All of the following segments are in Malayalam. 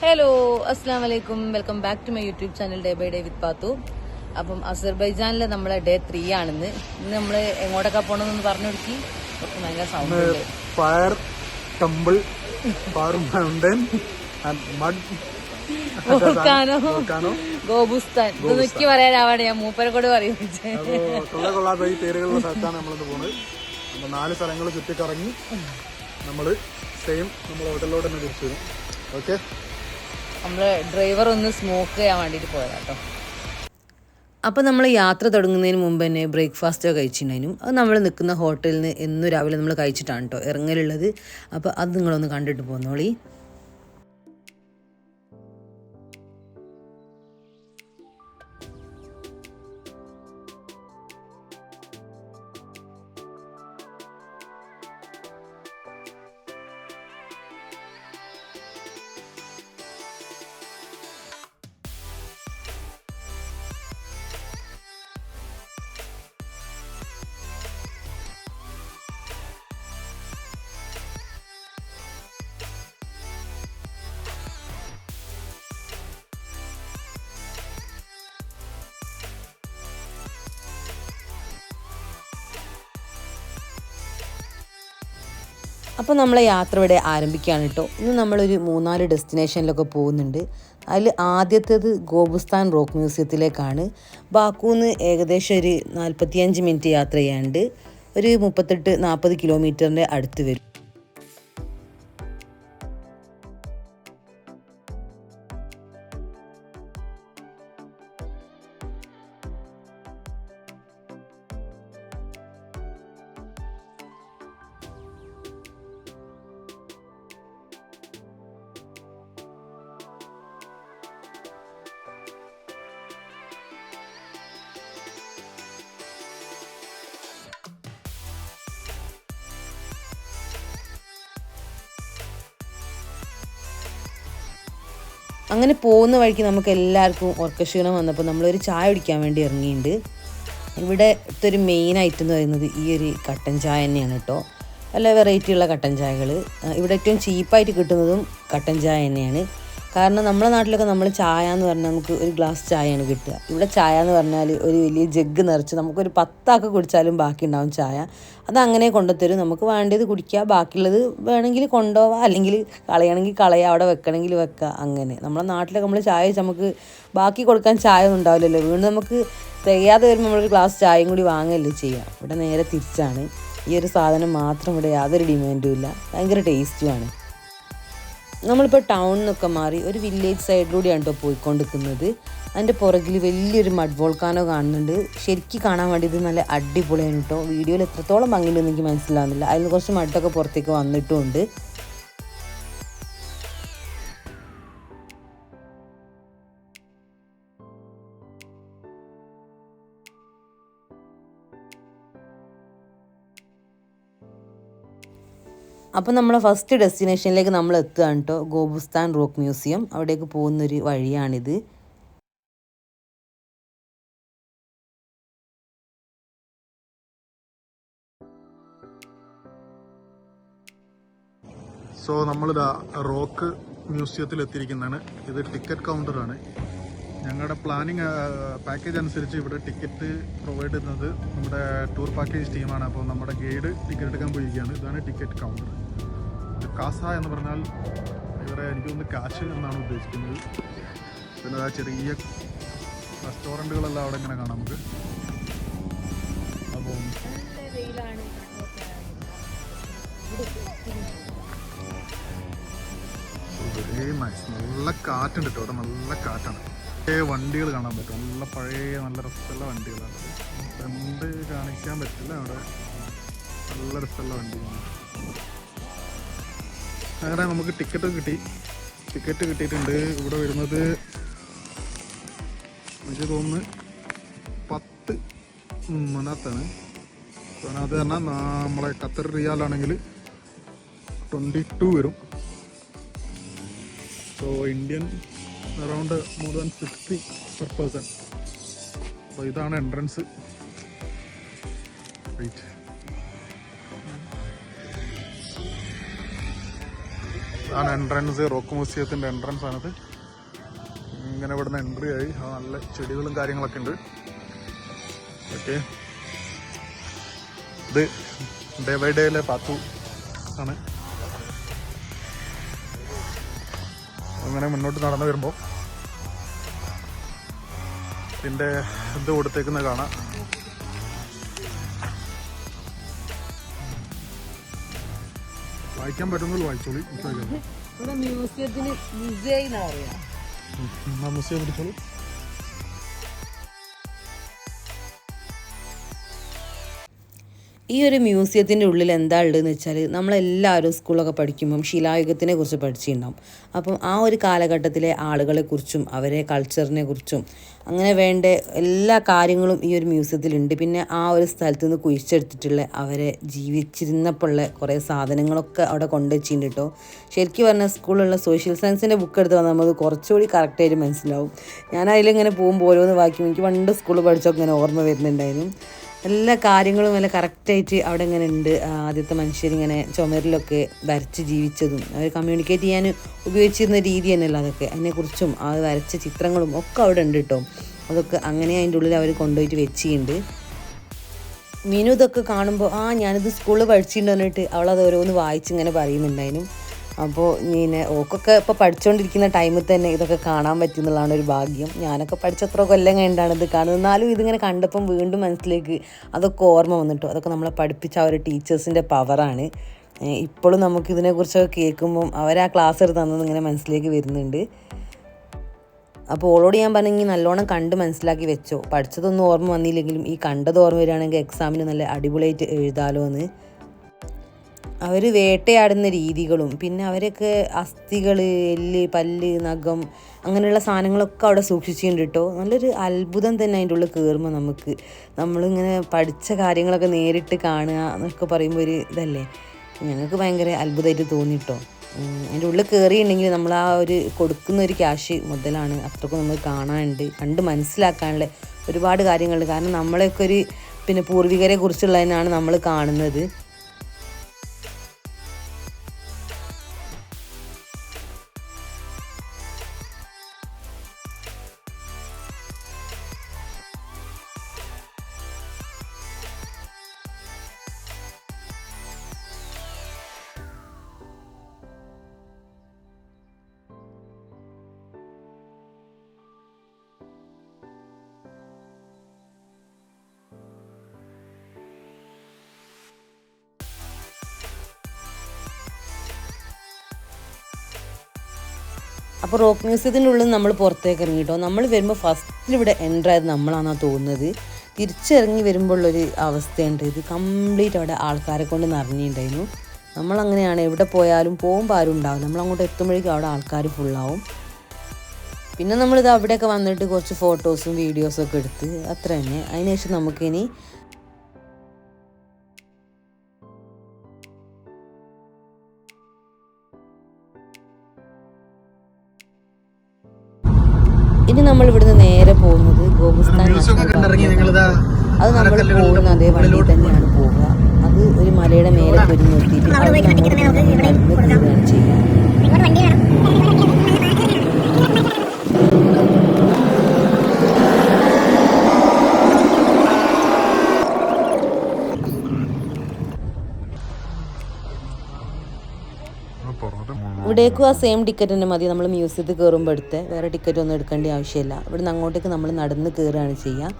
ഹലോ, അസ്സാം വലൈക്കും. Welcome back to my YouTube channel day by day with Pathu. അപ്പം അസർബൈജാനിലെ നമ്മളെ ഡേ 3 ആണിന്ന്. ഇന്ന് നമ്മള് എങ്ങോട്ടൊക്കെ പോകണമെന്ന് പറഞ്ഞു കൊടുക്കി. ഭയങ്കര sound fire temple, mountain and mud volcano Gobustan ഇതൊക്കെ പറയാനാവാണ് ഞാൻ മൂപ്പരെ കൂടെ പറയുന്നത്. കൊള്ളാത്ത ഈ പേരുകളുള്ള സ്ഥലത്താണ് നമ്മളിന്ന് പോകുന്നത്. നമ്മൾ 4 സ്ഥലങ്ങൾ ചുറ്റിക്കറങ്ങി നമ്മള് സെയിം നമ്മൾ ഹോട്ടലിലോട്ട് തന്നെ തിരിച്ചു വരും. ഓക്കെ, നമ്മള് ഡ്രൈവർ ഒന്ന് സ്മോക്ക് ചെയ്യാൻ വേണ്ടിട്ട് പോയതാട്ടോ. അപ്പോൾ നമ്മൾ യാത്ര തുടങ്ങുന്നതിന് മുമ്പ് തന്നെ ബ്രേക്ക്ഫാസ്റ്റോ കഴിച്ചിട്ടുണ്ടായിരുന്നു. അത് നമ്മൾ നിൽക്കുന്ന ഹോട്ടലിൽ നിന്ന് എന്നും രാവിലെ നമ്മൾ കഴിച്ചിട്ടാണ് കേട്ടോ ഇറങ്ങലുള്ളത്. അപ്പോൾ അത് നിങ്ങളൊന്ന് കണ്ടിട്ട് പോന്നോളി. അപ്പോൾ നമ്മളെ യാത്ര ഇവിടെ ആരംഭിക്കുകയാണ് കേട്ടോ. ഇന്ന് നമ്മളൊരു 3-4 ഡെസ്റ്റിനേഷനിലൊക്കെ പോകുന്നുണ്ട്. അതിൽ ആദ്യത്തേത് ഗോബുസ്ഥാൻ റോക്ക് മ്യൂസിയത്തിലേക്കാണ്. ബാക്കൂന്ന് ഏകദേശം ഒരു 45 മിനിറ്റ് യാത്ര ചെയ്യാണ്ട് ഒരു 38-40 കിലോമീറ്ററിൻ്റെ അടുത്ത് വരും. അങ്ങനെ പോകുന്ന വഴിക്ക് നമുക്ക് എല്ലാവർക്കും ഉറക്കക്ഷീണം വന്നപ്പോൾ നമ്മളൊരു ചായ കുടിക്കാൻ വേണ്ടി ഇറങ്ങിയിട്ടുണ്ട്. ഇവിടെ ഒരു മെയിൻ ഐറ്റം എന്ന് പറയുന്നത് ഈ ഒരു കട്ടൻ ചായ തന്നെയാണ് കേട്ടോ. നല്ല വെറൈറ്റി ഉള്ള കട്ടൻ ചായകൾ ഇവിടെ ഏറ്റവും ചീപ്പായിട്ട് കിട്ടുന്നതും കട്ടൻ ചായ തന്നെയാണ്. കാരണം നമ്മുടെ നാട്ടിലൊക്കെ നമ്മൾ ചായ എന്ന് പറഞ്ഞാൽ നമുക്ക് ഒരു ഗ്ലാസ് ചായയാണ് കിട്ടുക. ഇവിടെ ചായ എന്ന് പറഞ്ഞാൽ ഒരു വലിയ ജഗ്ഗ് നിറച്ച് നമുക്കൊരു 10 ആൾക്ക് കുടിച്ചാലും ബാക്കി ഉണ്ടാവും ചായ. അതങ്ങനെ കൊണ്ടുത്തരും. നമുക്ക് വേണ്ടത് കുടിക്കുക, ബാക്കിയുള്ളത് വേണമെങ്കിൽ കൊണ്ടുപോവുക, അല്ലെങ്കിൽ കളയണമെങ്കിൽ കളയുക, അവിടെ വെക്കണമെങ്കിൽ വെക്കുക. അങ്ങനെ നമ്മുടെ നാട്ടിലൊക്കെ നമ്മൾ ചായ നമുക്ക് ബാക്കി കൊടുക്കാൻ ചായ ഒന്നും ഉണ്ടാവില്ലല്ലോ. വീണ്ടും നമുക്ക് തികയാതെ വരുമ്പോൾ നമ്മളൊരു ഗ്ലാസ് ചായയും കൂടി വാങ്ങല്ലേ ചെയ്യാം. ഇവിടെ നേരെ തിരിച്ചാണ്. ഈ ഒരു സാധനം മാത്രം ഇവിടെ യാതൊരു ഡിമാൻഡും ഇല്ല, ഭയങ്കര ടേസ്റ്റുമാണ്. നമ്മളിപ്പോൾ ടൗണിൽ നിന്നൊക്കെ മാറി ഒരു വില്ലേജ് സൈഡിലൂടെയാണ് കേട്ടോ പോയിക്കൊണ്ടിരിക്കുന്നത്. അതിൻ്റെ പുറകിൽ വലിയൊരു മഡ് വോൾക്കാനോ കാണുന്നുണ്ട്. ശരിക്കും കാണാൻ വേണ്ടി ഇത് നല്ല അടിപൊളിയാണ് കേട്ടോ. വീഡിയോയിൽ എത്രത്തോളം ഭംഗിയുണ്ടെന്ന് എനിക്ക് മനസ്സിലാവുന്നില്ല. അതിന് കുറച്ച് മഡൊക്കെ പുറത്തേക്ക് വന്നിട്ടുമുണ്ട്. അപ്പോൾ നമ്മളെ ഫസ്റ്റ് ഡെസ്റ്റിനേഷനിലേക്ക് നമ്മൾ എത്തുകയാണ് കേട്ടോ. ഗോബുസ്ഥാൻ റോക്ക് മ്യൂസിയം, അവിടേക്ക് പോകുന്നൊരു വഴിയാണിത്. സോ നമ്മളിതാ റോക്ക് മ്യൂസിയത്തിൽ എത്തിയിരിക്കുന്നതാണ്. ഇത് ടിക്കറ്റ് കൗണ്ടറാണ്. ഞങ്ങളുടെ പ്ലാനിങ് പാക്കേജ് അനുസരിച്ച് ഇവിടെ ടിക്കറ്റ് പ്രൊവൈഡ് ചെയ്യുന്നത് നമ്മുടെ ടൂർ പാക്കേജ് ടീമാണ്. അപ്പോൾ നമ്മുടെ ഗൈഡ് ടിക്കറ്റ് എടുക്കാൻ പോയിരിക്കുകയാണ്. ഇതാണ് ടിക്കറ്റ് കൗണ്ടർ. കാസ എന്ന് പറഞ്ഞാൽ ഇവിടെ എനിക്ക് തോന്നുന്നു കാശ് എന്നാണ് ഉദ്ദേശിക്കുന്നത്. പിന്നെ ആ ചെറിയ റെസ്റ്റോറൻറ്റുകളെല്ലാം അവിടെ ഇങ്ങനെ കാണാം നമുക്ക്. അപ്പം വെരി നൈസ്. നല്ല കാറ്റുണ്ട് കേട്ടോ. അവിടെ നല്ല കാറ്റാണ്. വണ്ടികൾ കാണാൻ പറ്റും. നല്ല പഴയ നല്ല രസമുള്ള വണ്ടികളാണ്. ഫ്രണ്ട് കാണിക്കാൻ പറ്റില്ല. അവിടെ നല്ല രസമുള്ള വണ്ടികളാണ്. അങ്ങനെ നമുക്ക് ടിക്കറ്റ് കിട്ടിയിട്ടുണ്ട്. ഇവിടെ വരുന്നത് എനിക്ക് തോന്നുന്നു 10 മനാത്താണ്. അതിനകത്ത് പറഞ്ഞാൽ നമ്മളെ ഖത്തർ റിയാലാണെങ്കിൽ 22 വരും. So Indian around more than 60 per person. അപ്പോൾ ഇതാണ് എൻട്രൻസ്. വെയിറ്റ് ആണ് എൻട്രൻസ്. റോക്ക് മ്യൂസിയത്തിൻ്റെ എൻട്രൻസ് ആണിത്. ഇങ്ങനെ ഇവിടുന്ന് എൻട്രി ആയി. നല്ല ചെടികളും കാര്യങ്ങളൊക്കെ ഉണ്ട്. ഓക്കെ, ഇത് ഡേ ബൈ ഡേയിലെ പാത്തു ആണ്. അങ്ങനെ മുന്നോട്ട് നടന്നു വരുമ്പോൾ ഇതിൻ്റെ ഇത് കൊടുത്തേക്കുന്നത് കാണാം. വായിക്കാൻ പറ്റുന്നത് വായിച്ചോളി. മ്യൂസിയത്തിന് മ്യൂസിയം പിടിച്ചോളൂ. ഈ ഒരു മ്യൂസിയത്തിൻ്റെ ഉള്ളിൽ എന്താ ഉള്ളതെന്ന് വെച്ചാൽ നമ്മളെല്ലാവരും സ്കൂളൊക്കെ പഠിക്കുമ്പം ശിലായുഗത്തിനെ കുറിച്ച് പഠിച്ചിട്ടുണ്ടാവും. അപ്പം ആ ഒരു കാലഘട്ടത്തിലെ ആളുകളെക്കുറിച്ചും അവരെ കൾച്ചറിനെ കുറിച്ചും അങ്ങനെ വേണ്ട എല്ലാ കാര്യങ്ങളും ഈ ഒരു മ്യൂസിയത്തിലുണ്ട്. പിന്നെ ആ ഒരു സ്ഥലത്ത് നിന്ന് കുഴിച്ചെടുത്തിട്ടുള്ള അവരെ ജീവിച്ചിരുന്നപ്പോഴുള്ള കുറേ സാധനങ്ങളൊക്കെ അവിടെ കൊണ്ടുവച്ചിട്ടുണ്ട് കേട്ടോ. ശരിക്കും പറഞ്ഞാൽ സ്കൂളിലുള്ള സോഷ്യൽ സയൻസിൻ്റെ ബുക്ക് എടുത്ത് വന്നാൽ നമുക്ക് കുറച്ചുകൂടി കറക്റ്റായിട്ട് മനസ്സിലാവും. ഞാൻ അതിലിങ്ങനെ പോകുമ്പോൾ ഓരോന്ന് വായിക്കും. എനിക്ക് പണ്ട് സ്കൂളിൽ പഠിച്ചൊക്കെ ഇങ്ങനെ ഓർമ്മ വരുന്നുണ്ടായിരുന്നു. എല്ലാ കാര്യങ്ങളും നല്ല കറക്റ്റായിട്ട് അവിടെ ഇങ്ങനെ ഉണ്ട്. ആദ്യത്തെ മനുഷ്യരിങ്ങനെ ചുമരിലൊക്കെ വരച്ച് ജീവിച്ചതും അവർ കമ്മ്യൂണിക്കേറ്റ് ചെയ്യാൻ ഉപയോഗിച്ചിരുന്ന രീതി തന്നെയല്ല അതൊക്കെ. അതിനെക്കുറിച്ചും ആ വരച്ച ചിത്രങ്ങളും ഒക്കെ അവിടെ ഉണ്ട് കേട്ടോ. അതൊക്കെ അങ്ങനെ അതിൻ്റെ ഉള്ളിൽ അവർ കൊണ്ടുപോയിട്ട് വെച്ചിട്ടുണ്ട്. മീനു ഇതൊക്കെ കാണുമ്പോൾ ഞാനിത് സ്കൂളിൽ പഠിച്ചിട്ടുണ്ട് പറഞ്ഞിട്ട് അവളത് ഓരോന്ന് വായിച്ചിങ്ങനെ പറയുന്നുണ്ടായിരുന്നു. അപ്പോൾ ഇങ്ങനെ ഓക്കൊക്കെ ഇപ്പോൾ പഠിച്ചുകൊണ്ടിരിക്കുന്ന ടൈമിൽ തന്നെ ഇതൊക്കെ കാണാൻ പറ്റുന്നതാണ് ഒരു ഭാഗ്യം. ഞാനൊക്കെ പഠിച്ചത്ര കൊല്ലം കഴിഞ്ഞിട്ടാണ് ഇത് കാണുന്നത്. എന്നാലും ഇതിങ്ങനെ കണ്ടപ്പം വീണ്ടും മനസ്സിലേക്ക് അതൊക്കെ ഓർമ്മ വന്നിട്ടോ. അതൊക്കെ നമ്മളെ പഠിപ്പിച്ച ആ ഒരു ടീച്ചേഴ്സിൻ്റെ പവറാണ്. ഇപ്പോഴും നമുക്കിതിനെക്കുറിച്ചൊക്കെ കേൾക്കുമ്പം അവരാ ക്ലാസ് എടുത്ത് തന്നത് ഇങ്ങനെ മനസ്സിലേക്ക് വരുന്നുണ്ട്. അപ്പോൾ ഓളോട് ഞാൻ പറഞ്ഞെങ്കിൽ നല്ലോണം കണ്ട് മനസ്സിലാക്കി വെച്ചോ. പഠിച്ചതൊന്നും ഓർമ്മ വന്നില്ലെങ്കിലും ഈ കണ്ടത് ഓർമ്മ വരികയാണെങ്കിൽ എക്സാമിന് നല്ല അടിപൊളിയായിട്ട് എഴുതാലോ എന്ന്. അവർ വേട്ടയാടുന്ന രീതികളും പിന്നെ അവരൊക്കെ അസ്ഥികൾ, എല്ല്, പല്ല്, നഖം അങ്ങനെയുള്ള സാധനങ്ങളൊക്കെ അവിടെ സൂക്ഷിച്ചിട്ടുണ്ട് കേട്ടോ. നല്ലൊരു അത്ഭുതം തന്നെ അതിൻ്റെ ഉള്ളിൽ കയറുമ്പോൾ നമുക്ക്. നമ്മളിങ്ങനെ പഠിച്ച കാര്യങ്ങളൊക്കെ നേരിട്ട് കാണുക എന്നൊക്കെ പറയുമ്പോൾ ഒരു ഇതല്ലേ. ഞങ്ങൾക്ക് ഭയങ്കര അത്ഭുതമായിട്ട് തോന്നിട്ടോ. അതിൻ്റെ ഉള്ളിൽ കയറിയിട്ടുണ്ടെങ്കിൽ നമ്മൾ ആ ഒരു കൊടുക്കുന്ന ഒരു ക്യാഷ് മുതലാണ്. അത്രക്കും നമ്മൾ കാണാനുണ്ട്, കണ്ട് മനസ്സിലാക്കാനുള്ള ഒരുപാട് കാര്യങ്ങളുണ്ട്. കാരണം നമ്മളെയൊക്കെ ഒരു പിന്നെ പൂർവികരെ കുറിച്ചുള്ളതിനാണ് നമ്മൾ കാണുന്നത്. അപ്പോൾ റോക്ക് മ്യൂസിയത്തിൻ്റെ ഉള്ളിൽ നമ്മൾ പുറത്തേക്ക് ഇറങ്ങി കേട്ടോ. നമ്മൾ വരുമ്പോൾ ഫസ്റ്റിൽ ഇവിടെ എൻ്റർ ആയത് നമ്മളാണെന്നാണ് തോന്നുന്നത്. തിരിച്ചിറങ്ങി വരുമ്പോഴുള്ളൊരു അവസ്ഥയുണ്ട്. ഇത് കംപ്ലീറ്റ് അവിടെ ആൾക്കാരെ കൊണ്ട് നിറഞ്ഞിട്ടുണ്ടായിരുന്നു. നമ്മളങ്ങനെയാണ്, എവിടെ പോയാലും പോകുമ്പോൾ ആരും ഉണ്ടാവും. നമ്മളങ്ങോട്ട് എത്തുമ്പോഴേക്കും അവിടെ ആൾക്കാർ ഫുള്ളാവും. പിന്നെ നമ്മളിത് അവിടെയൊക്കെ വന്നിട്ട് കുറച്ച് ഫോട്ടോസും വീഡിയോസും ഒക്കെ എടുത്ത് അത്ര തന്നെ. അതിനുശേഷം നമുക്കിനി നമ്മൾ ഇവിടുന്ന് നേരെ പോകുന്നത് ഗോപുസ്ഥാൻ നാഷണൽ പാർക്കിലേക്കാണ്. അത് നമ്മൾ പോകുന്ന അതേ വണ്ടി തന്നെയാണ് പോവുക. അത് ഒരു മലയുടെ മേലെ പൊരി നിർത്തിയിട്ട് അവിടെ നടന്ന് കയറുകയാണ് ചെയ്യുക. ഇവിടേക്കും ആ സെയിം ടിക്കറ്റ് തന്നെ മതി. നമ്മൾ മ്യൂസിയത്തിൽ കയറുമ്പോൾ എടുത്ത് വേറെ ടിക്കറ്റ് ഒന്നും എടുക്കേണ്ട ആവശ്യമില്ല. ഇവിടുന്ന് അങ്ങോട്ടേക്ക് നമ്മൾ നടന്ന് കയറുകയാണ് ചെയ്യുക.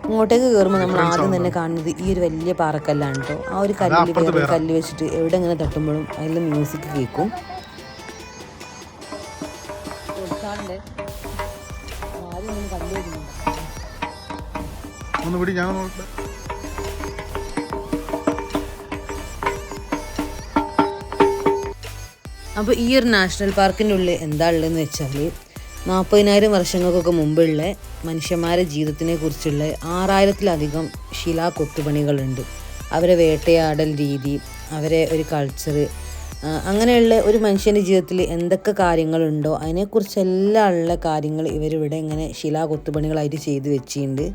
ഇങ്ങോട്ടേക്ക് കയറുമ്പോൾ നമ്മൾ ആദ്യം തന്നെ കാണുന്നത് ഈ ഒരു വലിയ പാറക്കല്ലാണ് കേട്ടോ. ആ ഒരു കല്ലിൽ വേറെ കല്ല് വെച്ചിട്ട് എവിടെ ഇങ്ങനെ തട്ടുമ്പോഴും അതിൽ മ്യൂസിക് കേൾക്കും. അപ്പോൾ ഈ ഒരു നാഷണൽ പാർക്കിൻ്റെ ഉള്ളിൽ എന്താ ഉള്ളതെന്ന് വെച്ചാൽ 40,000 വർഷങ്ങൾക്കൊക്കെ മുമ്പുള്ള മനുഷ്യന്മാരുടെ ജീവിതത്തിനെ കുറിച്ചുള്ള 6000-ലധികം ശിലാ കൊത്തുപണികളുണ്ട്. അവരെ വേട്ടയാടൽ രീതി, അവരെ ഒരു കൾച്ചർ, അങ്ങനെയുള്ള ഒരു മനുഷ്യൻ്റെ ജീവിതത്തിൽ എന്തൊക്കെ കാര്യങ്ങളുണ്ടോ അതിനെക്കുറിച്ചെല്ലാം ഉള്ള കാര്യങ്ങൾ ഇവരിവിടെ ഇങ്ങനെ ശിലാ കൊത്തുപണികളായിട്ട് ചെയ്ത് വെച്ചിട്ടുണ്ട്.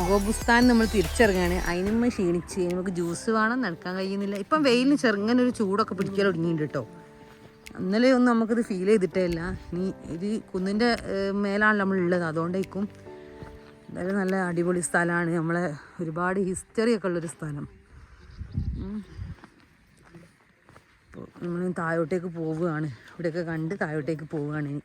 ഗോബുസ്ഥാൻ നമ്മൾ തിരിച്ചിറങ്ങാണ്. അതിനുമ്മ ക്ഷീണിച്ച് നമുക്ക് ജ്യൂസ് വേണം, നടക്കാൻ കഴിയുന്നില്ല. ഇപ്പം വെയിലിന് ചെറുങ്ങനെ ഒരു ചൂടൊക്കെ പിടിക്കാൻ തുടങ്ങിയിട്ടുണ്ട് കേട്ടോ. ഇന്നലെ ഒന്നും നമുക്കിത് ഫീൽ ചെയ്തിട്ടേ ഇല്ല. ഇനി ഇത് കുന്നിൻ്റെ മേലാണ് നമ്മളുള്ളത്, അതുകൊണ്ടേക്കും. എന്തായാലും നല്ല അടിപൊളി സ്ഥലമാണ്, നമ്മളെ ഒരുപാട് ഹിസ്റ്ററി ഒക്കെ ഉള്ളൊരു സ്ഥലം. അപ്പോൾ നമ്മൾ താഴോട്ടേക്ക് പോവുകയാണ്, ഇവിടെയൊക്കെ കണ്ട് താഴോട്ടേക്ക് പോവുകയാണ്. ഇനി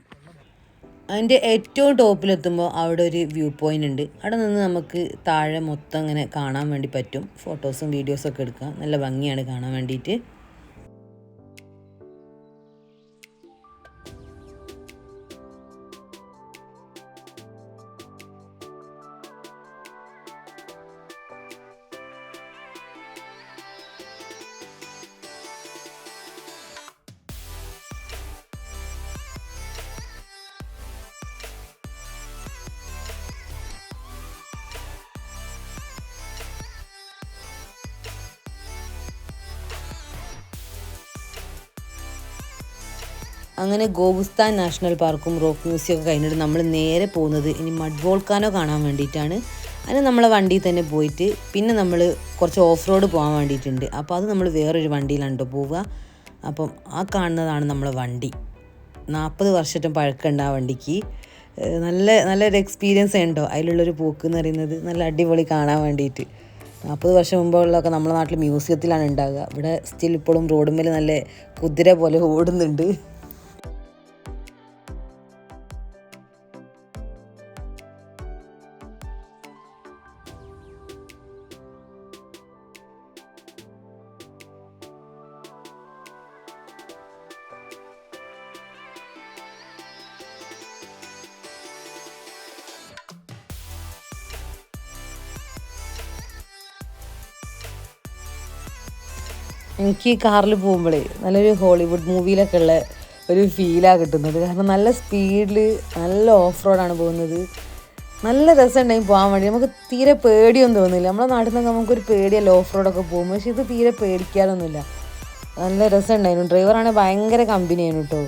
അതിൻ്റെ ഏറ്റവും ടോപ്പിലെത്തുമ്പോൾ അവിടെ ഒരു വ്യൂ പോയിൻ്റ് ഉണ്ട്. അവിടെ നിന്ന് നമുക്ക് താഴെ മൊത്തം ഇങ്ങനെ കാണാൻ വേണ്ടി പറ്റും. ഫോട്ടോസും വീഡിയോസൊക്കെ എടുക്കാം, നല്ല ഭംഗിയാണ് കാണാൻ വേണ്ടിയിട്ട്. അങ്ങനെ ഗോബുസ്ഥാൻ നാഷണൽ പാർക്കും റോക്ക് മ്യൂസിയം ഒക്കെ കഴിഞ്ഞിട്ട് നമ്മൾ നേരെ പോകുന്നത് ഇനി മഡ് വോൾക്കാനോ കാണാൻ വേണ്ടിയിട്ടാണ്. അതിന് നമ്മളെ വണ്ടിയിൽ തന്നെ പോയിട്ട് പിന്നെ നമ്മൾ കുറച്ച് ഓഫ് റോഡ് പോകാൻ വേണ്ടിയിട്ടുണ്ട്. അപ്പോൾ അത് നമ്മൾ വേറൊരു വണ്ടിയിലാണ് കേട്ടോ പോവുക. അപ്പം ആ കാണുന്നതാണ് നമ്മളെ വണ്ടി. 40 വർഷത്തെ പഴക്കമുണ്ട് ആ വണ്ടിക്ക്. നല്ലൊരു എക്സ്പീരിയൻസ് ഉണ്ടോ അതിലുള്ളൊരു പോക്ക് എന്ന് പറയുന്നത്. നല്ല അടിപൊളി കാണാൻ വേണ്ടിയിട്ട്. 40 വർഷം മുമ്പുള്ളതൊക്കെ നമ്മുടെ നാട്ടിൽ മ്യൂസിയത്തിലാണ് ഉണ്ടാകുക. ഇവിടെ സ്റ്റിൽ ഇപ്പോഴും റോഡുമ്മേൽ നല്ല കുതിര പോലെ ഓടുന്നുണ്ട്. എനിക്ക് ഈ കാറിൽ പോകുമ്പോഴേ നല്ലൊരു ഹോളിവുഡ് മൂവിയിലൊക്കെ ഉള്ള ഒരു ഫീലാണ് കിട്ടുന്നത്. കാരണം നല്ല സ്പീഡിൽ നല്ല ഓഫ് റോഡാണ് പോകുന്നത്. നല്ല രസമുണ്ടായി പോകാൻ വേണ്ടി. നമുക്ക് തീരെ പേടിയൊന്നും തോന്നുന്നില്ല. നമ്മളെ നാട്ടിൽ നിന്നൊക്കെ നമുക്കൊരു പേടിയല്ല ഓഫ് റോഡൊക്കെ പോകുമ്പോൾ. പക്ഷെ ഇത് തീരെ പേടിക്കാനൊന്നുമില്ല. നല്ല രസമുണ്ടായിരുന്നു. ഡ്രൈവറാണെങ്കിൽ ഭയങ്കര കമ്പനിയായിരുന്നു കേട്ടോ.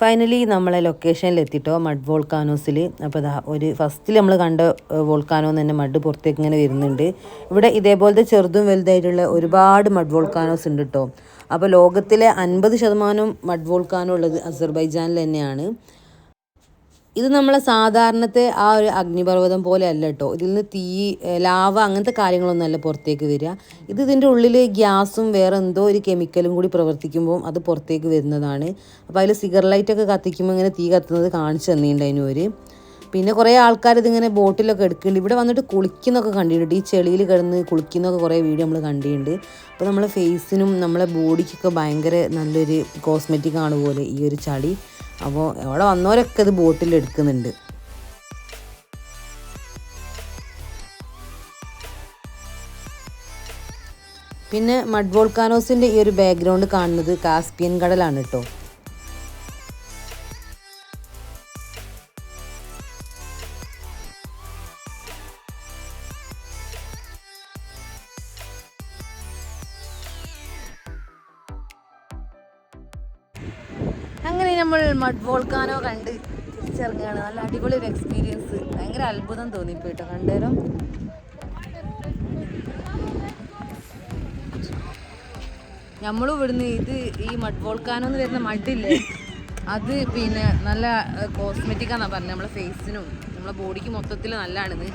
ഫൈനലി നമ്മളെ ലൊക്കേഷനിലെത്തിട്ടോ മഡ് വോൾക്കാനോസിൽ. അപ്പോൾ ഇതാ ഒരു ഫസ്റ്റിൽ നമ്മൾ കണ്ട വോൾക്കാനോ തന്നെ മഡ് പുറത്തേക്ക് ഇങ്ങനെ വരുന്നുണ്ട്. ഇവിടെ ഇതേപോലത്തെ ചെറുതും വലുതായിട്ടുള്ള ഒരുപാട് മഡ് വോൾക്കാനോസ് ഉണ്ട് കേട്ടോ. അപ്പോൾ ലോകത്തിലെ 50% മഡ് വോൾക്കാനോ ഉള്ളത് അസർബൈജാനിൽ തന്നെയാണ്. ഇത് നമ്മളെ സാധാരണത്തെ ആ ഒരു അഗ്നിപർവ്വതം പോലെ അല്ല കേട്ടോ. ഇതിൽ നിന്ന് തീ, ലാവ അങ്ങനത്തെ കാര്യങ്ങളൊന്നും അല്ല പുറത്തേക്ക് വരിക. ഇതിൻ്റെ ഉള്ളിൽ ഗ്യാസും വേറെ എന്തോ ഒരു കെമിക്കലും കൂടി പ്രവർത്തിക്കുമ്പോൾ അത് പുറത്തേക്ക് വരുന്നതാണ്. അപ്പോൾ അതിൽ സിഗർലൈറ്റൊക്കെ കത്തിക്കുമ്പോൾ ഇങ്ങനെ തീ കത്തുന്നത് കാണിച്ചു തന്നിട്ടുണ്ടായിരുന്നു അവർ. പിന്നെ കുറേ ആൾക്കാർ ഇതിങ്ങനെ ബോട്ടിലൊക്കെ എടുക്കുന്നുണ്ട്. ഇവിടെ വന്നിട്ട് കുളിക്കുന്നൊക്കെ കണ്ടിട്ടുണ്ട്. ഈ ചെളിയിൽ കിടന്ന് കുളിക്കുന്നൊക്കെ കുറേ വീഡിയോ നമ്മൾ കണ്ടിട്ടുണ്ട്. അപ്പോൾ നമ്മളെ ഫേസിനും നമ്മളെ ബോഡിക്കൊക്കെ ഭയങ്കര നല്ലൊരു കോസ്മെറ്റിക് ആണ് പോലെ ഈ ഒരു ചളി. അപ്പോൾ അവിടെ വന്നവരൊക്കെ ഇത് ബോട്ടിൽ എടുക്കുന്നുണ്ട്. പിന്നെ മഡ് വോൾക്കാനോസിൻ്റെ ഈ ഒരു ബാക്ക്ഗ്രൗണ്ട് കാണുന്നത് കാസ്പിയൻ കടലാണ് കേട്ടോ. അങ്ങനെ നമ്മൾ മഡ് വോൾക്കാനോ കണ്ട് തിരിച്ചിറങ്ങുകയാണ്. നല്ല അടിപൊളി ഒരു എക്സ്പീരിയൻസ്. ഭയങ്കര അത്ഭുതം തോന്നിപ്പോയി കേട്ടോ കണ്ടേരം. നമ്മളും ഇവിടുന്ന് ഈ മഡ് വോൾക്കാനോ എന്ന് വരുന്ന മഡില്ലേ, അത് പിന്നെ നല്ല കോസ്മെറ്റിക്കാന്നാണ് പറഞ്ഞത്. നമ്മളെ ഫേസിനും നമ്മളെ ബോഡിക്ക് മൊത്തത്തിൽ നല്ലതാണിത്.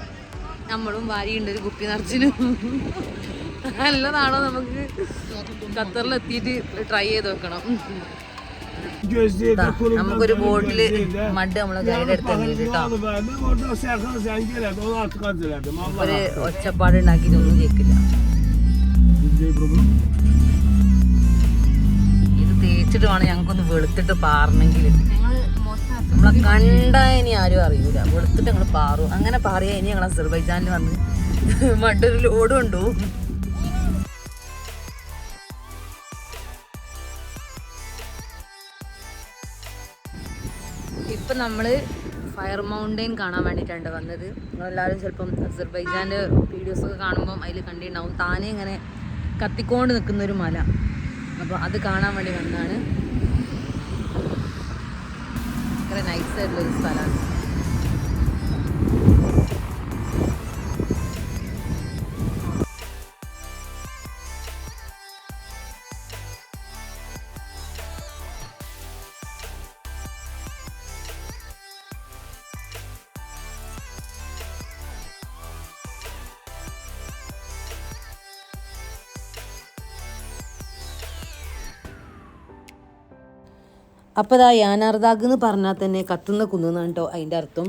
നമ്മളും വാരിയുണ്ട് ഒരു കുപ്പി നിറച്ചിനും. നല്ലതാണോ നമുക്ക് ഖത്തറിലെത്തിയിട്ട് ട്രൈ ചെയ്ത് വെക്കണം. നമുക്കൊരു ബോട്ടില് മഡ് നമ്മള് ഗൈഡ് എടുത്ത് ഒരു ഒച്ചപ്പാട് ഉണ്ടാക്കിയിട്ടൊന്നും കേൾക്കില്ല. ഇത് തേച്ചിട്ട് വേണം ഞങ്ങൾക്കൊന്ന് വെളുത്തിട്ട് പാറണമെങ്കിൽ. നമ്മളെ കണ്ടാ ഇനി ആരും അറിയൂല. വെളുത്തിട്ട് ഞങ്ങൾ പാറും. അങ്ങനെ പാറിയാ ഇനി ഞങ്ങൾ അസർബൈജാനിൽ വന്ന് മഡൊരു ലോഡ് കൊണ്ടുപോകും. ഇപ്പം നമ്മൾ ഫയർ മൗണ്ടെയിൻ കാണാൻ വേണ്ടിയിട്ടാണ് വന്നത്. നിങ്ങളെല്ലാവരും ചിലപ്പം അസർബൈജാൻ്റെ വീഡിയോസൊക്കെ കാണുമ്പം അതിൽ കണ്ടിട്ടുണ്ടാവും. താനേ ഇങ്ങനെ കത്തിക്കൊണ്ട് നിൽക്കുന്നൊരു മല. അപ്പോൾ അത് കാണാൻ വേണ്ടി വന്നതാണ്. ഭയങ്കര നൈസായിട്ടുള്ളൊരു സ്ഥലമാണ്. അപ്പോൾ ഇതാ യാനാർദാഗ് എന്ന് പറഞ്ഞാൽ തന്നെ കത്തുന്ന കുന്നാണ് കേട്ടോ അതിൻ്റെ അർത്ഥം.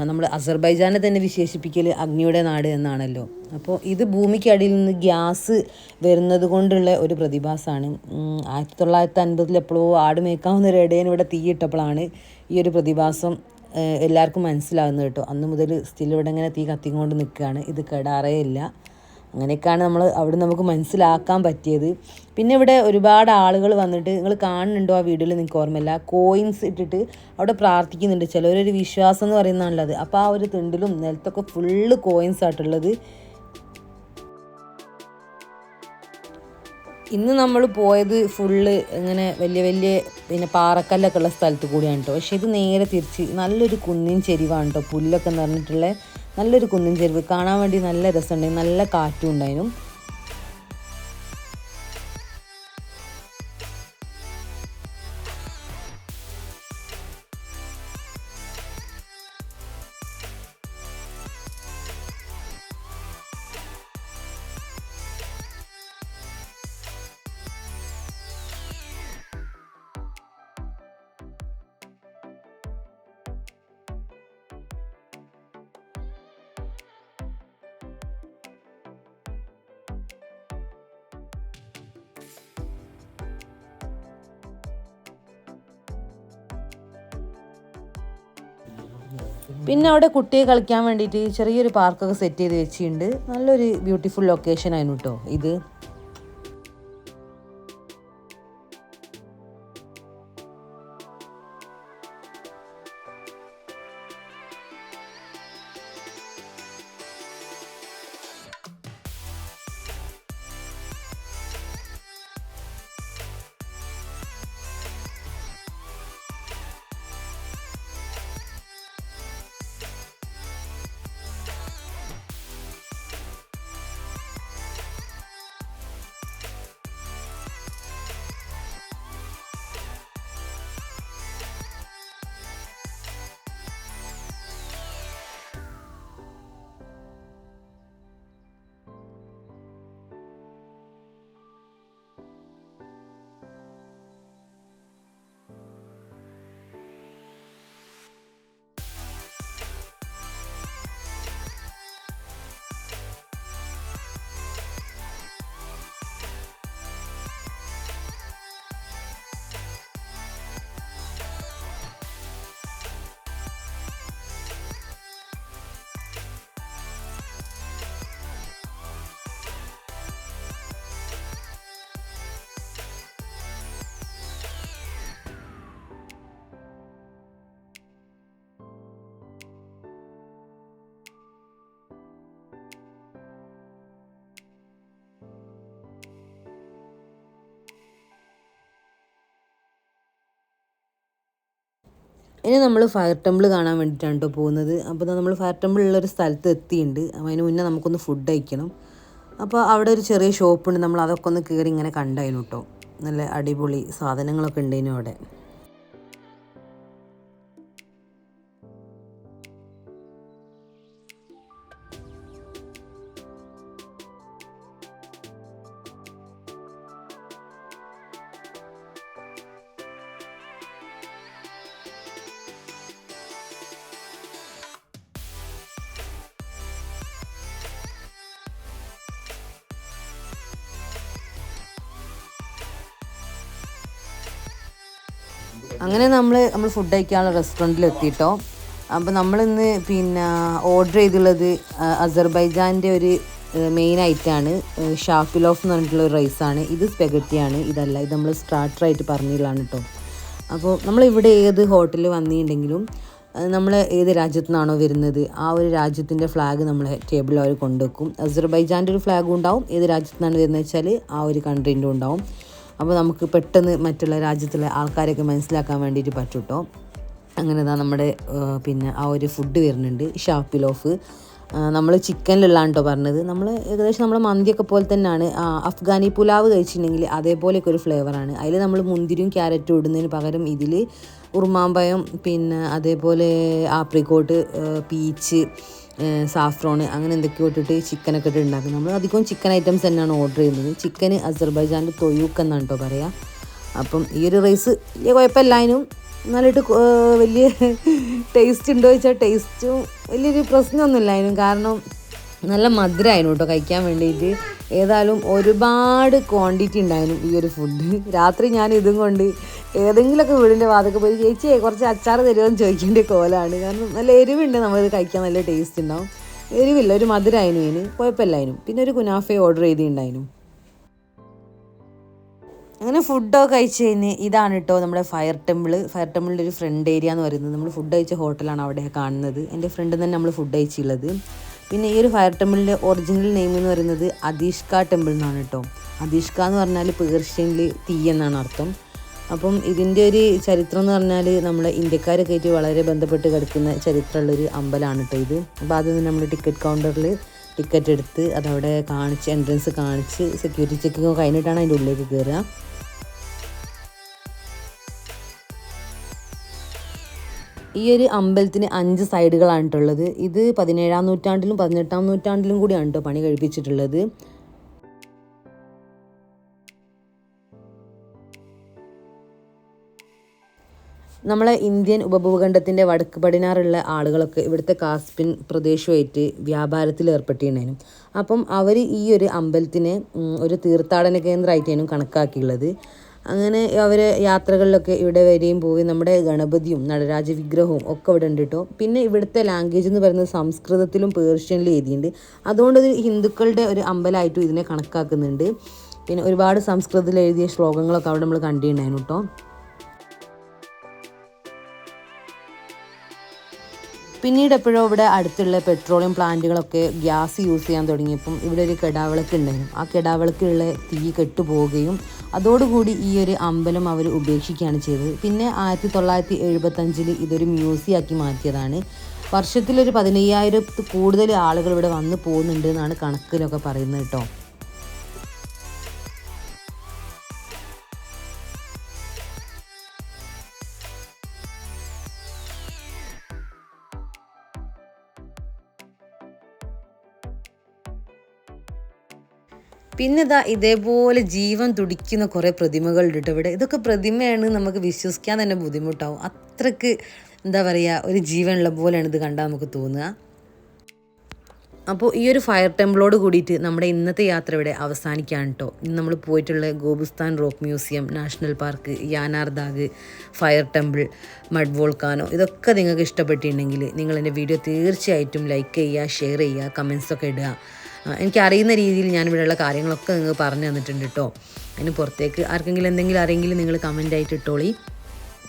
നമ്മൾ അസർബൈജാനെ തന്നെ വിശേഷിപ്പിക്കൽ അഗ്നിയുടെ നാട് എന്നാണല്ലോ. അപ്പോൾ ഇത് ഭൂമിക്കടിയിൽ നിന്ന് ഗ്യാസ് വരുന്നത് കൊണ്ടുള്ള ഒരു പ്രതിഭാസമാണ്. 1950 എപ്പോഴോ ആട് മേക്കാവുന്ന ഒരു ഇടയൻ ഇവിടെ തീയിട്ടപ്പോഴാണ് ഈ ഒരു പ്രതിഭാസം എല്ലാവർക്കും മനസ്സിലാകുന്നത് കേട്ടോ. അന്ന് മുതൽ സ്റ്റിൽ ഇവിടെ ഇങ്ങനെ തീ കത്തിക്കൊണ്ട് നിൽക്കുകയാണ്. ഇത് കെടാറേ ഇല്ല. അങ്ങനെയൊക്കെയാണ് അവിടെ നമുക്ക് മനസ്സിലാക്കാൻ പറ്റിയത്. പിന്നെ ഇവിടെ ഒരുപാട് ആളുകൾ വന്നിട്ട്, നിങ്ങൾ കാണുന്നുണ്ടോ ആ വീഡിയോയിൽ നിങ്ങൾക്ക് ഓർമ്മയില്ല, കോയിൻസ് ഇട്ടിട്ട് അവിടെ പ്രാർത്ഥിക്കുന്നുണ്ട്. ചിലവരൊരു വിശ്വാസം എന്ന് പറയുന്നതാണുള്ളത്. അപ്പോൾ ആ ഒരു തിണ്ടിലും നിലത്തൊക്കെ ഫുള്ള് കോയിൻസ് ആയിട്ടുള്ളത്. ഇന്ന് നമ്മൾ പോയത് ഫുള്ള് ഇങ്ങനെ വലിയ വലിയ പിന്നെ പാറക്കല്ലൊക്കെ ഉള്ള സ്ഥലത്ത് കൂടിയാണ് കേട്ടോ. പക്ഷേ ഇത് നേരെ തിരിച്ച് നല്ലൊരു കുന്നിൻ ചെരിവാണ് കേട്ടോ. പുല്ലൊക്കെ നിറഞ്ഞിട്ടുള്ള നല്ലൊരു കുന്നിൻ ചെരുവ്. കാണാൻ വേണ്ടി നല്ല രസമുണ്ടായിരുന്നു. നല്ല കാറ്റും ഉണ്ടായിരുന്നു. പിന്നെ അവിടെ കുട്ടിയെ കളിക്കാൻ വേണ്ടിയിട്ട് ചെറിയൊരു പാർക്കൊക്കെ സെറ്റ് ചെയ്ത് വെച്ചിട്ടുണ്ട്. നല്ലൊരു ബ്യൂട്ടിഫുൾ ലൊക്കേഷൻ ആയിരുന്നു കേട്ടോ ഇത്. ഇനി നമ്മൾ ഫയർ ടെമ്പിൾ കാണാൻ വേണ്ടിയിട്ടാണ് കേട്ടോ പോകുന്നത്. അപ്പോൾ നമ്മൾ ഫയർ ടെമ്പിളുള്ളൊരു സ്ഥലത്ത് എത്തിയിട്ടുണ്ട്. അപ്പോൾ അതിന് മുന്നേ നമുക്കൊന്ന് ഫുഡ് കഴിക്കണം. അപ്പോൾ അവിടെ ഒരു ചെറിയ ഷോപ്പുണ്ട്. നമ്മൾ അതൊക്കെ ഒന്ന് കയറി ഇങ്ങനെ കണ്ടായിരുന്നു കേട്ടോ. നല്ല അടിപൊളി സാധനങ്ങളൊക്കെ ഉണ്ടായിരുന്നു അവിടെ. അങ്ങനെ നമ്മൾ ഫുഡ് കഴിക്കാനുള്ള റെസ്റ്റോറൻറ്റിൽ എത്തിയിട്ടോ. അപ്പോൾ നമ്മളിന്ന് പിന്നെ ഓർഡർ ചെയ്തുള്ളത് അസർബൈജാൻ്റെ ഒരു മെയിൻ ഐറ്റമാണ് ഷാഫിലോഫ് എന്ന് പറഞ്ഞിട്ടുള്ള ഒരു റൈസാണ്. ഇത് സ്പെഗറ്റിയാണ്, ഇതല്ല, ഇത് നമ്മൾ സ്റ്റാർട്ടറായിട്ട് പറഞ്ഞിട്ടുള്ളതാണ് കേട്ടോ. അപ്പോൾ നമ്മളിവിടെ ഏത് ഹോട്ടലിൽ വന്നിട്ടുണ്ടെങ്കിലും നമ്മൾ ഏത് രാജ്യത്തു നിന്നാണോ വരുന്നത് ആ ഒരു രാജ്യത്തിൻ്റെ ഫ്ലാഗ് നമ്മളെ ടേബിളിൽ അവർ കൊണ്ടുവെക്കും. അസർബൈജാൻ്റെ ഒരു ഫ്ലാഗും ഉണ്ടാവും, ഏത് രാജ്യത്തു നിന്നാണ് വരുന്നത് വെച്ചാൽ ആ ഒരു കൺട്രീൻ്റെ ഉണ്ടാവും. അപ്പോൾ നമുക്ക് പെട്ടെന്ന് മറ്റുള്ള രാജ്യത്തുള്ള ആൾക്കാരൊക്കെ മനസ്സിലാക്കാൻ വേണ്ടിയിട്ട് പറ്റും കേട്ടോ. അങ്ങനെ നമ്മുടെ പിന്നെ ആ ഒരു ഫുഡ് വരുന്നുണ്ട്, ഷാപ്പിലോഫ്. നമ്മൾ ചിക്കനിലുള്ളതാണ് കേട്ടോ പറഞ്ഞത്. നമ്മൾ ഏകദേശം നമ്മളെ മന്തിയൊക്കെ പോലെ തന്നെയാണ്. അഫ്ഗാനി പുലാവ് കഴിച്ചിട്ടുണ്ടെങ്കിൽ അതേപോലെയൊക്കെ ഒരു ഫ്ലേവറാണ്. അതിൽ നമ്മൾ മുന്തിരിയും ക്യാരറ്റും ഇടുന്നതിന് പകരം ഇതിൽ ഉറുമാമ്പഴം, പിന്നെ അതേപോലെ ആപ്രിക്കോട്ട്, പീച്ച്, സാഫ്രോണ്, അങ്ങനെ എന്തൊക്കെയോ ഇട്ടിട്ട് ചിക്കനൊക്കെ ഇട്ട് ഉണ്ടാക്കും. നമ്മൾ അധികം ചിക്കൻ ഐറ്റംസ് തന്നെയാണ് ഓർഡർ ചെയ്യുന്നത്. ചിക്കന് അസർബൈജാൻ്റെ തൊയൂക്ക് എന്നാണ് കേട്ടോ പറയുക. അപ്പം ഈ ഒരു റൈസ് വലിയ കുഴപ്പമില്ലായിരുന്നു, നല്ലിട്ട് വലിയ ടേസ്റ്റ് ഉണ്ടോ ചോദിച്ചാൽ ടേസ്റ്റും വലിയൊരു പ്രശ്നമൊന്നുമില്ലായിരുന്നു. കാരണം നല്ല മധുരമായിരുന്നു കേട്ടോ കഴിക്കാൻ വേണ്ടിയിട്ട്. ഏതായാലും ഒരുപാട് ക്വാണ്ടിറ്റി ഉണ്ടായിരുന്നു ഈ ഒരു ഫുഡ്. രാത്രി ഞാൻ ഇതും കൊണ്ട് ഏതെങ്കിലുമൊക്കെ വീടിൻ്റെ വാതൊക്കെ പോയി ചേച്ചിയെ കുറച്ച് അച്ചാർ തരുമെന്ന് ചോദിക്കേണ്ട കോലാണ്. കാരണം നല്ല എരിവുണ്ട്, നമ്മളിത് കഴിക്കാൻ നല്ല ടേസ്റ്റ് ഉണ്ടാവും. എരിവില്ല, ഒരു മധുരമായിരുന്നു ഇതിന്, കുഴപ്പമില്ലായിരുന്നു. പിന്നെ ഒരു കുനാഫ ഓർഡർ ചെയ്തിട്ടുണ്ടായിരുന്നു. അങ്ങനെ ഫുഡൊക്കെ കഴിച്ച് കഴിഞ്ഞ് ഇതാണ് കേട്ടോ നമ്മുടെ ഫയർ ടെമ്പിളിൻ്റെ ഒരു ഫ്രണ്ട് ഏരിയ എന്ന് പറയുന്നത്. നമ്മൾ ഫുഡ് കഴിച്ച ഹോട്ടലാണ് അവിടെ കാണുന്നത്. എൻ്റെ ഫ്രണ്ട് തന്നെ നമ്മൾ ഫുഡ് കഴിച്ചുള്ളത്. പിന്നെ ഈ ഒരു ഫയർ ടെമ്പിളിൻ്റെ ഒറിജിനൽ നെയിം എന്ന് പറയുന്നത് അദീഷ്ക ടെമ്പിൾ എന്നാണ് കേട്ടോ. അദീഷ്ക എന്ന് പറഞ്ഞാൽ പേർഷ്യനിൽ തീ എന്നാണ് അർത്ഥം. അപ്പം ഇതിൻ്റെ ഒരു ചരിത്രം എന്ന് പറഞ്ഞാൽ നമ്മളെ ഇന്ത്യക്കാരൊക്കെ ആയിട്ട് വളരെ ബന്ധപ്പെട്ട് കിടക്കുന്ന ചരിത്രമുള്ളൊരു അമ്പലമാണ് കേട്ടോ ഇത്. അപ്പോൾ അത് നമ്മൾ ടിക്കറ്റ് കൗണ്ടറിൽ ടിക്കറ്റ് എടുത്ത് അതവിടെ കാണിച്ച് എൻട്രൻസ് കാണിച്ച് സെക്യൂരിറ്റി ചെക്കിങ് കഴിഞ്ഞിട്ടാണ് അതിൻ്റെ ഉള്ളിലേക്ക് കയറുക. ഈ ഒരു അമ്പലത്തിന് 5 സൈഡുകളാണ് കേട്ടുള്ളത്. ഇത് 17-ാം നൂറ്റാണ്ടിലും 18-ാം നൂറ്റാണ്ടിലും കൂടിയാണ് കേട്ടോ പണി കഴിപ്പിച്ചിട്ടുള്ളത്. നമ്മളെ ഇന്ത്യൻ ഉപഭൂഖണ്ഡത്തിൻ്റെ വടക്ക് പടിഞ്ഞാറുള്ള ആളുകളൊക്കെ ഇവിടുത്തെ കാസ്പിൻ പ്രദേശമായിട്ട് വ്യാപാരത്തിൽ ഏർപ്പെട്ടിട്ടുണ്ടായിരുന്നു. അപ്പം അവർ ഈ ഒരു അമ്പലത്തിനെ ഒരു തീർത്ഥാടന കേന്ദ്രമായിട്ടാണ് കണക്കാക്കിയുള്ളത്. അങ്ങനെ അവർ യാത്രകളിലൊക്കെ ഇവിടെ വരെയും പോയി നമ്മുടെ ഗണപതിയും നടരാജ വിഗ്രഹവും ഒക്കെ ഇവിടെ ഉണ്ട് കേട്ടോ. പിന്നെ ഇവിടുത്തെ ലാംഗ്വേജ് എന്ന് പറയുന്നത് സംസ്കൃതത്തിലും പേർഷ്യനിലും എഴുതിയിട്ടുണ്ട്. അതുകൊണ്ട് ഇത് ഹിന്ദുക്കളുടെ ഒരു അമ്പലമായിട്ടും ഇതിനെ കണക്കാക്കുന്നുണ്ട്. പിന്നെ ഒരുപാട് സംസ്കൃതത്തിൽ എഴുതിയ ശ്ലോകങ്ങളൊക്കെ അവിടെ നമ്മൾ കണ്ടിട്ടുണ്ടായിരുന്നു കേട്ടോ. പിന്നീട് എപ്പോഴോ ഇവിടെ അടുത്തുള്ള പെട്രോളിയം പ്ലാന്റുകളൊക്കെ ഗ്യാസ് യൂസ് ചെയ്യാൻ തുടങ്ങിയപ്പം ഇവിടെ ഒരു കെടാവിളക്ക് ഉണ്ടായിരുന്നു. ആ കെടാവിളക്കുള്ള തീ കെട്ടുപോവുകയും അതോടുകൂടി ഈ ഒരു അമ്പലം അവർ ഉപേക്ഷിക്കുകയാണ് ചെയ്തത്. പിന്നെ 1975 ഇതൊരു മ്യൂസിയം ആക്കി മാറ്റിയതാണ്. വർഷത്തിലൊരു 15,000 കൂടുതൽ ആളുകൾ ഇവിടെ വന്ന് പോകുന്നുണ്ട് എന്നാണ് കണക്കിലൊക്കെ പറയുന്നത് കേട്ടോ. പിന്നെ ഇതേപോലെ ജീവൻ തുടിക്കുന്ന കുറേ പ്രതിമകളുണ്ട് കേട്ടോ ഇവിടെ. ഇതൊക്കെ പ്രതിമയാണ്, നമുക്ക് വിശ്വസിക്കാൻ തന്നെ ബുദ്ധിമുട്ടാവും. അത്രയ്ക്ക് എന്താ പറയുക, ഒരു ജീവനുള്ള പോലെയാണ് ഇത് കണ്ടാൽ നമുക്ക് തോന്നുക. അപ്പോൾ ഈ ഒരു ഫയർ ടെമ്പിളോട് കൂടിയിട്ട് നമ്മുടെ ഇന്നത്തെ യാത്ര ഇവിടെ അവസാനിക്കുകയാണ് കേട്ടോ. ഇന്ന് നമ്മൾ പോയിട്ടുള്ള Gobustan rock museum, national park, Yanar Dag, fire temple, mud volcano, ഇതൊക്കെ നിങ്ങൾക്ക് ഇഷ്ടപ്പെട്ടിട്ടുണ്ടെങ്കിൽ നിങ്ങൾ എൻ്റെ വീഡിയോ തീർച്ചയായിട്ടും ലൈക്ക് ചെയ്യുക, ഷെയർ ചെയ്യുക, കമൻസൊക്കെ ഇടുക. എനിക്കറിയുന്ന രീതിയിൽ ഞാനിവിടെയുള്ള കാര്യങ്ങളൊക്കെ നിങ്ങൾക്ക് പറഞ്ഞു തന്നിട്ടുണ്ട് കേട്ടോ. അതിന് പുറത്തേക്ക് ആർക്കെങ്കിലും എന്തെങ്കിലും അറിയെങ്കിലും നിങ്ങൾ കമൻ്റായിട്ട് ഇട്ടോളി.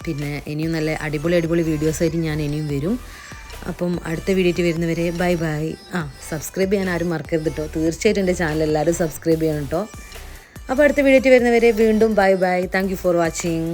പിന്നെ ഇനിയും നല്ല അടിപൊളി വീഡിയോസായിട്ട് ഞാൻ ഇനിയും വരും. അപ്പം അടുത്ത വീഡിയോയ്ക്ക് വരുന്നവരെ ബൈ. സബ്സ്ക്രൈബ് ചെയ്യാൻ ആരും മറക്കരുത് കേട്ടോ. തീർച്ചയായിട്ടും എൻ്റെ ചാനൽ എല്ലാവരും സബ്സ്ക്രൈബ് ചെയ്യണം കേട്ടോ. അപ്പോൾ അടുത്ത വീഡിയോയ്ക്ക് വരുന്നവരെ വീണ്ടും bye. Thank you for watching.